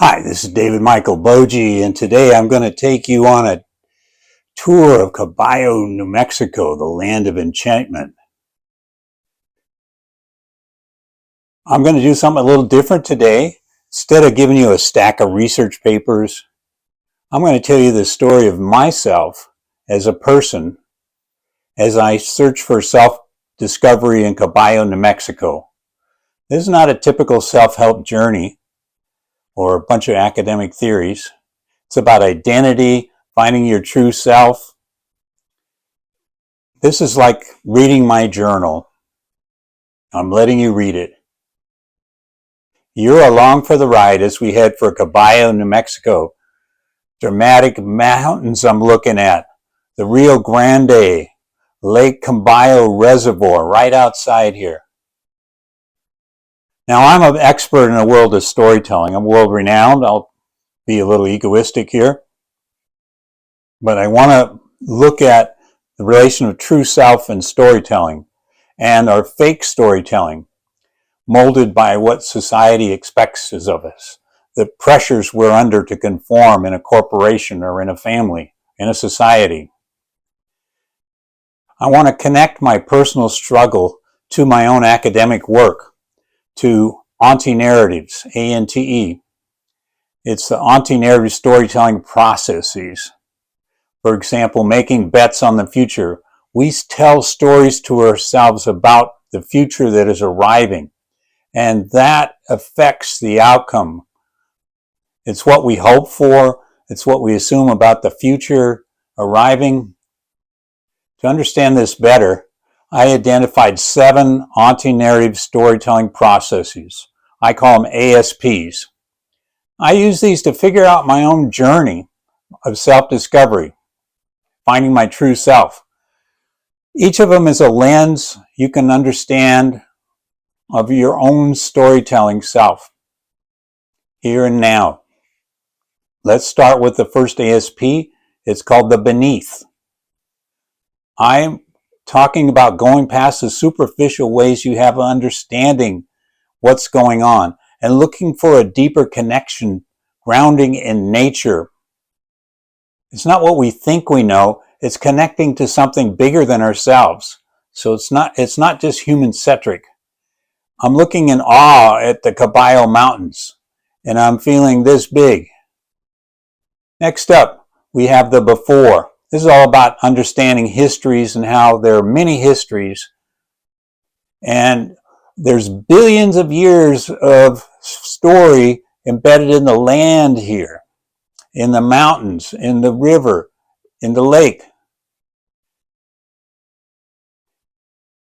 Hi, this is David Michael Boje, and today I'm going to take you on a tour of Caballo, New Mexico, the land of enchantment. I'm going to do something a little different today. Instead of giving you a stack of research papers, I'm going to tell you the story of myself as a person as I search for self-discovery in Caballo, New Mexico. This is not a typical self-help journey or a bunch of academic theories. It's about identity, finding your true self. This is like reading my journal. I'm letting you read it. You're along for the ride as we head for Caballo, New Mexico. Dramatic mountains I'm looking at. The Rio Grande, Lake Caballo Reservoir right outside here. Now I'm an expert in the world of storytelling. I'm world renowned. I'll be a little egoistic here. But I want to look at the relation of true self and storytelling and our fake storytelling molded by what society expects of us, the pressures we're under to conform in a corporation or in a family, in a society. I want to connect my personal struggle to my own academic work, to Aunti narratives, A-N-T-E. It's the Aunti narrative storytelling processes. For example, making bets on the future. We tell stories to ourselves about the future that is arriving, and that affects the outcome. It's what we hope for. It's what we assume about the future arriving. To understand this better, I identified 7 anti-narrative storytelling processes. I call them ASPs. I use these to figure out my own journey of self-discovery, finding my true self. Each of them is a lens you can understand of your own storytelling self, here and now. Let's start with the first ASP. It's called the beneath. I'm talking about going past the superficial ways you have of understanding what's going on and looking for a deeper connection, grounding in nature. It's not what we think we know. It's connecting to something bigger than ourselves. So it's not just human-centric. I'm looking in awe at the Caballo Mountains, and I'm feeling this big. Next up, we have the before. This is all about understanding histories and how there are many histories, and there's billions of years of story embedded in the land here, in the mountains, in the river, in the lake.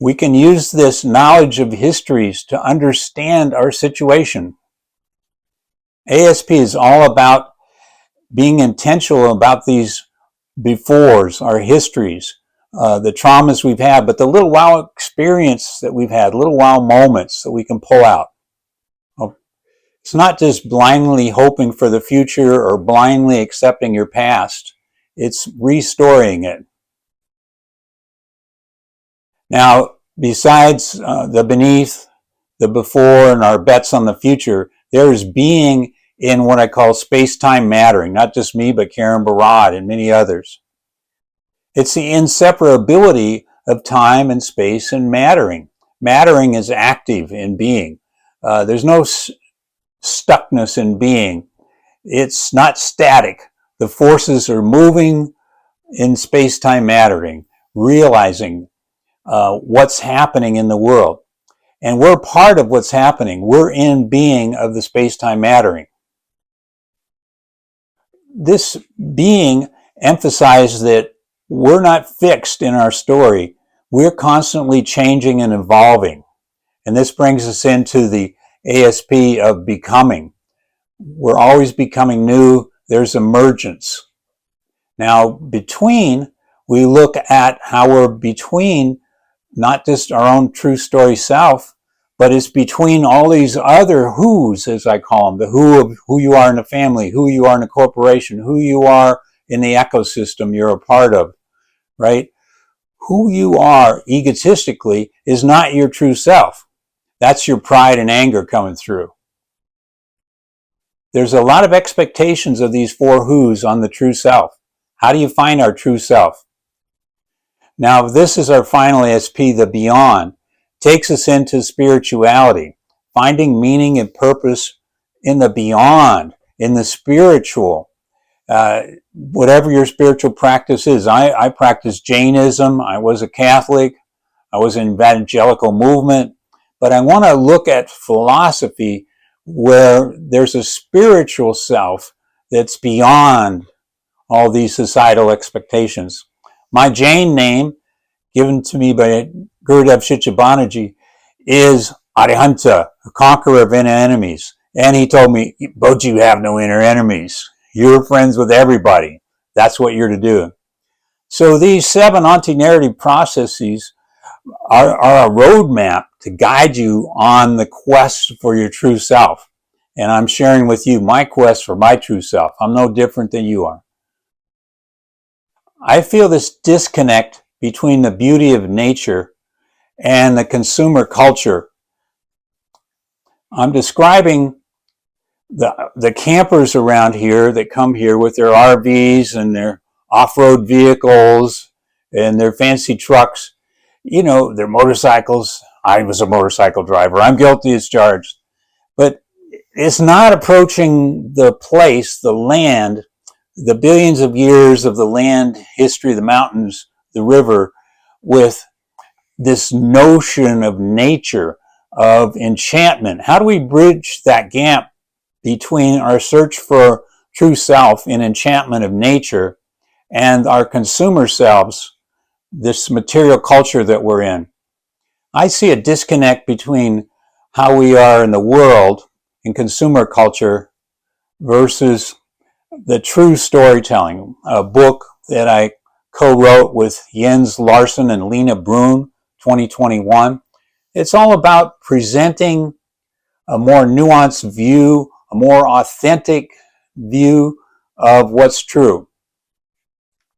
We can use this knowledge of histories to understand our situation. ASP is all about being intentional about these befores, our histories, the traumas we've had, but the little wow experience that we've had, little wow moments that we can pull out. It's not just blindly hoping for the future or blindly accepting your past. It's restoring it. Now, besides the beneath, the before, and our bets on the future, there is being in what I call SpaceTime Mattering, not just me, but Karen Barad and many others. It's the inseparability of time and space and mattering. Mattering is active in being. There's no stuckness in being. It's not static. The forces are moving in space-time mattering, realizing what's happening in the world. And we're part of what's happening. We're in being of the space-time mattering. This being emphasizes that we're not fixed in our story. We're constantly changing and evolving. And this brings us into the ASP of becoming. We're always becoming new. There's emergence. Now, between, we look at how we're between not just our own true story self, but it's between all these other who's, as I call them, the who of who you are in a family, who you are in a corporation, who you are in the ecosystem you're a part of, right? Who you are egotistically is not your true self. That's your pride and anger coming through. There's a lot of expectations of these four who's on the true self. How do you find our true self? Now, this is our final ASP, the beyond. Takes us into spirituality, finding meaning and purpose in the beyond, in the spiritual. Whatever your spiritual practice is. I practice Jainism. I was a Catholic. I was in evangelical movement. But I want to look at philosophy where there's a spiritual self that's beyond all these societal expectations. My Jain name, given to me by Gurudev Shichabanarji, is Arihanta, a conqueror of inner enemies. And he told me, Boje, you have no inner enemies. You're friends with everybody. That's what you're to do. So these 7 anti-narrative processes are a roadmap to guide you on the quest for your true self. And I'm sharing with you my quest for my true self. I'm no different than you are. I feel this disconnect between the beauty of nature and the consumer culture. I'm describing the campers around here that come here with their RVs and their off-road vehicles and their fancy trucks, you know, their motorcycles. I was a motorcycle driver. I'm guilty as charged. But it's not approaching the place, the land, the billions of years of the land history, the mountains, the river, with this notion of nature, of enchantment. How do we bridge that gap between our search for true self in enchantment of nature and our consumer selves, this material culture that we're in? I see a disconnect between how we are in the world in consumer culture versus the true storytelling, a book that I co-wrote with Jens Larsen and Lena Brun, 2021. It's all about presenting a more nuanced view, a more authentic view of what's true.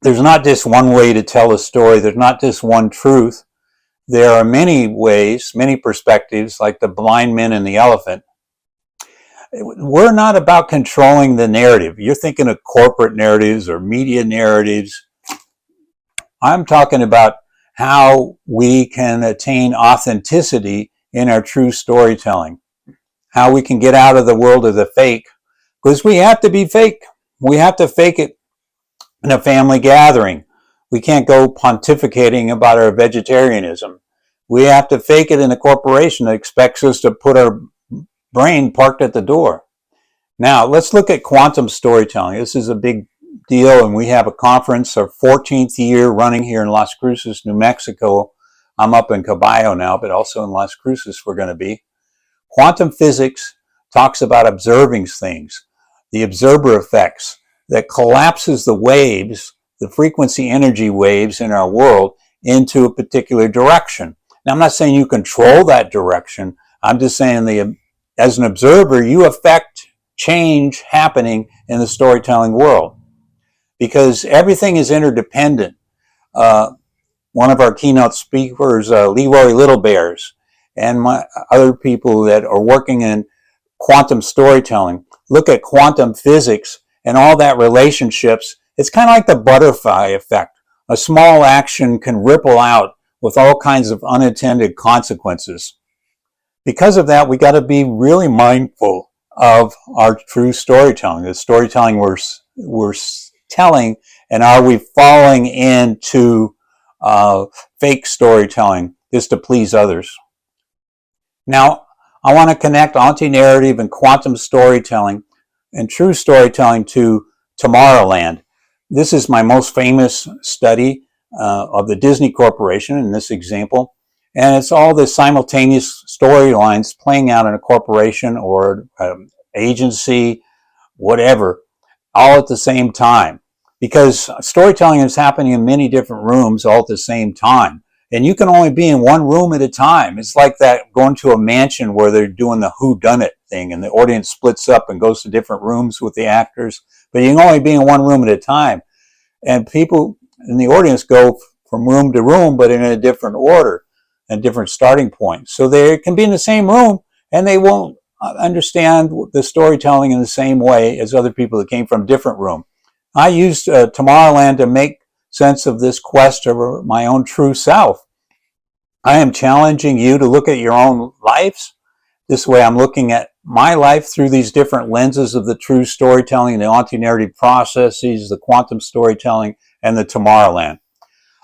There's not just one way to tell a story. There's not just one truth. There are many ways, many perspectives, like the blind man and the elephant. We're not about controlling the narrative. You're thinking of corporate narratives or media narratives. I'm talking about how we can attain authenticity in our true storytelling. How we can get out of the world of the fake, because we have to be fake. We have to fake it in a family gathering. We can't go pontificating about our vegetarianism. We have to fake it in a corporation that expects us to put our brain parked at the door. Now, let's look at quantum storytelling. This is a big deal, and we have a conference, our 14th year running here in Las Cruces, New Mexico. I'm up in Caballo now, but also in Las Cruces we're going to be. Quantum physics talks about observing things, the observer effects that collapses the waves, the frequency energy waves in our world into a particular direction. Now, I'm not saying you control that direction. I'm just saying as an observer, you affect change happening in the storytelling world because everything is interdependent. One of our keynote speakers, Leroy Little Bears, and other people that are working in quantum storytelling, look at quantum physics and all that relationships. It's kind of like the butterfly effect. A small action can ripple out with all kinds of unintended consequences. Because of that, we got to be really mindful of our true storytelling, the storytelling we're telling, and are we falling into fake storytelling just to please others? Now, I want to connect anti-narrative and quantum storytelling and true storytelling to Tomorrowland. This is my most famous study of the Disney Corporation in this example. And it's all the simultaneous storylines playing out in a corporation or agency, whatever, all at the same time. Because storytelling is happening in many different rooms all at the same time. And you can only be in one room at a time. It's like that going to a mansion where they're doing the whodunit thing and the audience splits up and goes to different rooms with the actors. But you can only be in one room at a time. And people in the audience go from room to room, but in a different order and different starting points. So they can be in the same room and they won't understand the storytelling in the same way as other people that came from a different room. I used Tomorrowland to make sense of this quest over my own true self. I am challenging you to look at your own lives. This way I'm looking at my life through these different lenses of the true storytelling, the Aunti narrative processes, the quantum storytelling, and the Tomorrowland.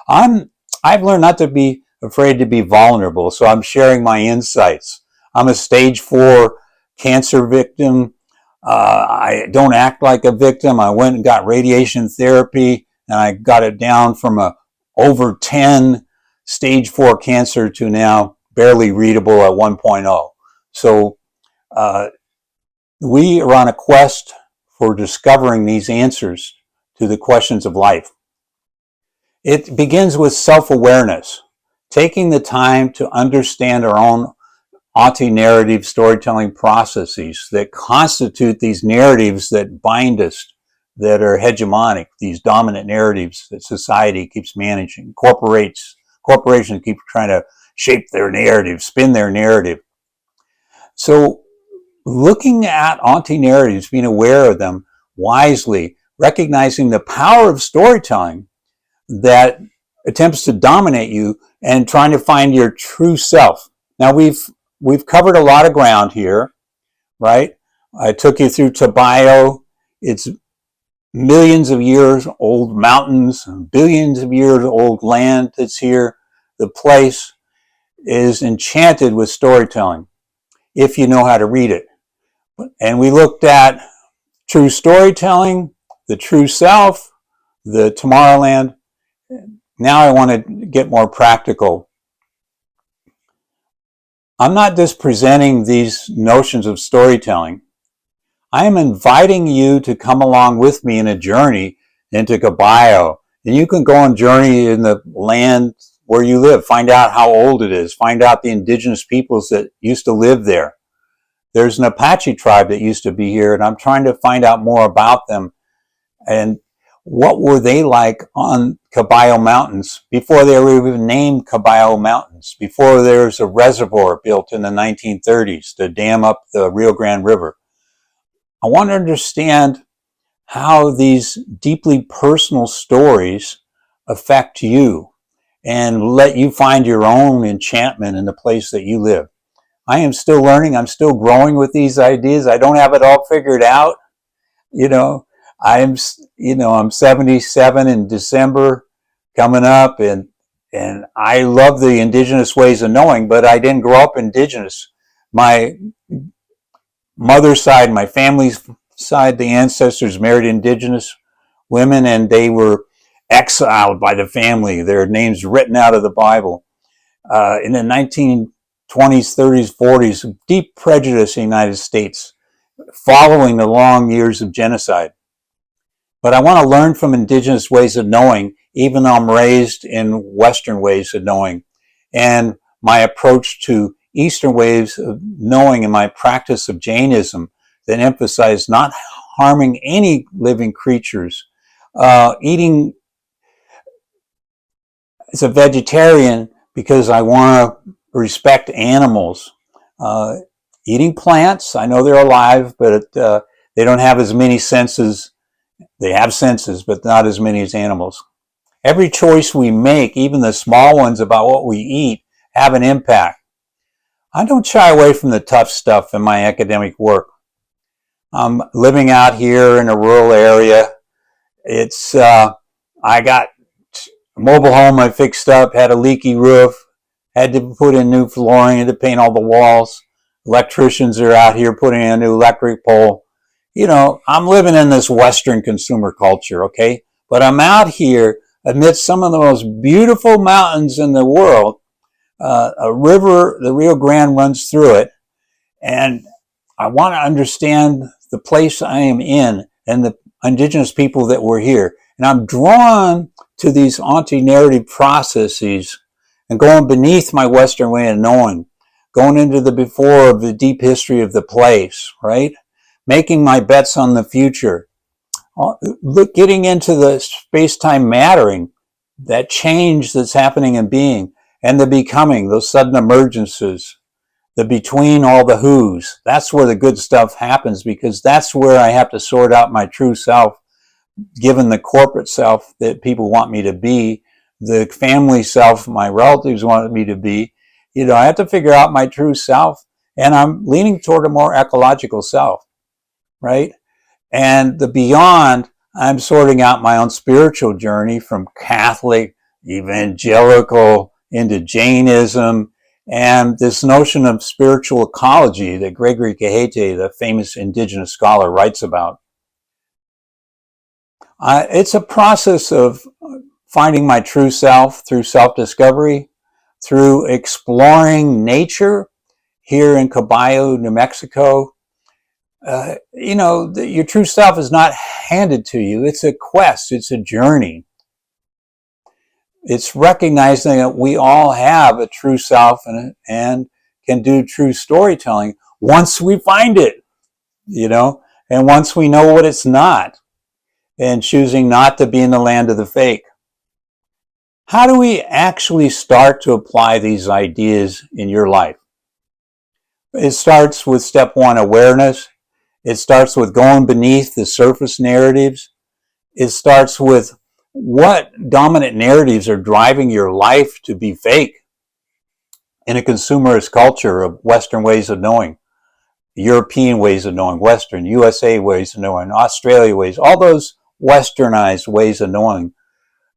I've learned not to be afraid to be vulnerable, so I'm sharing my insights. I'm a stage 4 cancer victim. I don't act like a victim. I went and got radiation therapy, and I got it down from a over 10 stage 4 cancer to now barely readable at 1.0. So we are on a quest for discovering these answers to the questions of life. It begins with self-awareness, taking the time to understand our own anti-narrative storytelling processes that constitute these narratives that bind us, that are hegemonic, these dominant narratives that society keeps managing. Corporations keep trying to shape their narrative, spin their narrative. So looking at anti-narratives, being aware of them wisely, recognizing the power of storytelling that attempts to dominate you and trying to find your true self. Now we've covered a lot of ground here, right? I took you through Caballo. It's millions of years old mountains, billions of years old land that's here. The place is enchanted with storytelling if you know how to read it. And we looked at true storytelling, the true self, the Tomorrowland. Now I want to get more practical. I'm not just presenting these notions of storytelling. I am inviting you to come along with me in a journey into Caballo. And you can go on a journey in the land where you live, find out how old it is, find out the indigenous peoples that used to live there. There's an Apache tribe that used to be here, and I'm trying to find out more about them. And what were they like on Caballo Mountains before they were even named Caballo Mountains, before there was a reservoir built in the 1930s to dam up the Rio Grande River. I want to understand how these deeply personal stories affect you and let you find your own enchantment in the place that you live. I am still learning. I'm still growing with these ideas. I don't have it all figured out. I'm 77 in December coming up, and I love the Indigenous Ways of Knowing, but I didn't grow up Indigenous. My mother's side, my family's side, the ancestors married Indigenous women, and they were exiled by the family. Their names written out of the Bible. In the 1920s, 30s, 40s, deep prejudice in the United States, following the long years of genocide. But I want to learn from Indigenous ways of knowing, even though I'm raised in Western ways of knowing. And my approach to Eastern ways of knowing and my practice of Jainism that emphasize not harming any living creatures, eating as a vegetarian because I want to respect animals, eating plants. I know they're alive, but they don't have as many senses. They have senses, but not as many as animals. Every choice we make, even the small ones about what we eat, have an impact. I don't shy away from the tough stuff in my academic work. I'm living out here in a rural area. I got a mobile home I fixed up, had a leaky roof, had to put in new flooring, had to paint all the walls. Electricians are out here putting in a new electric pole. I'm living in this Western consumer culture, okay? But I'm out here amidst some of the most beautiful mountains in the world. A river, the Rio Grande, runs through it. And I want to understand the place I am in and the indigenous people that were here. And I'm drawn to these anti-narrative processes and going beneath my Western way of knowing, going into the before of the deep history of the place, right? Making my bets on the future. Getting into the SpaceTime Mattering, that change that's happening in being, and the becoming, those sudden emergences. the between all the who's. That's where the good stuff happens, because that's where I have to sort out my true self, given the corporate self that people want me to be, the family self my relatives want me to be. I have to figure out my true self, and I'm leaning toward a more ecological self, right? And the beyond, I'm sorting out my own spiritual journey from Catholic, evangelical, into Jainism, and this notion of spiritual ecology that Gregory Kahete, the famous indigenous scholar, writes about. It's a process of finding my true self through self-discovery, through exploring nature here in Caballo, New Mexico. Your true self is not handed to you. It's a quest. It's a journey. It's recognizing that we all have a true self and can do true storytelling once we find it, and once we know what it's not, and choosing not to be in the land of the fake. How do we actually start to apply these ideas in your life? It starts with step one, awareness. It starts with going beneath the surface narratives. It starts with what dominant narratives are driving your life to be fake in a consumerist culture of Western ways of knowing, European ways of knowing, Western, USA ways of knowing, Australia ways, all those westernized ways of knowing.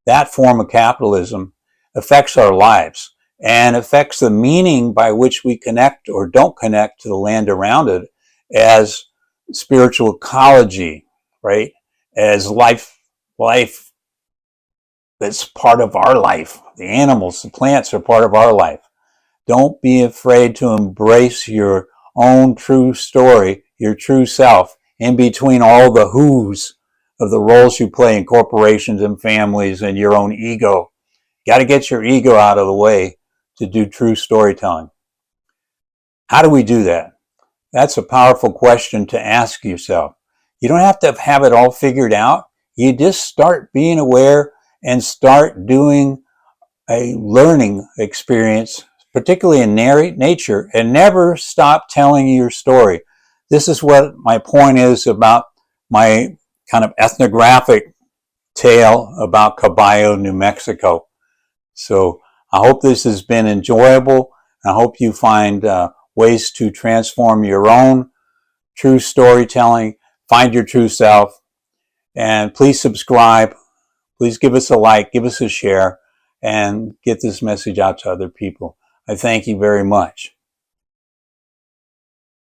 That form of capitalism affects our lives and affects the meaning by which we connect or don't connect to the land around it as spiritual ecology, right? As life that's part of our life. The animals, the plants are part of our life. Don't be afraid to embrace your own true story, your true self, in between all the who's of the roles you play in corporations and families and your own ego. Got to get your ego out of the way to do true storytelling. How do we do that? That's a powerful question to ask yourself. You don't have to have it all figured out. You just start being aware and start doing a learning experience, particularly in nature, and never stop telling your story. This is what my point is about my kind of ethnographic tale about Caballo, New Mexico. So I hope this has been enjoyable. I hope you find ways to transform your own true storytelling, find your true self, and please subscribe. Please give us a like, give us a share, and get this message out to other people. I thank you very much.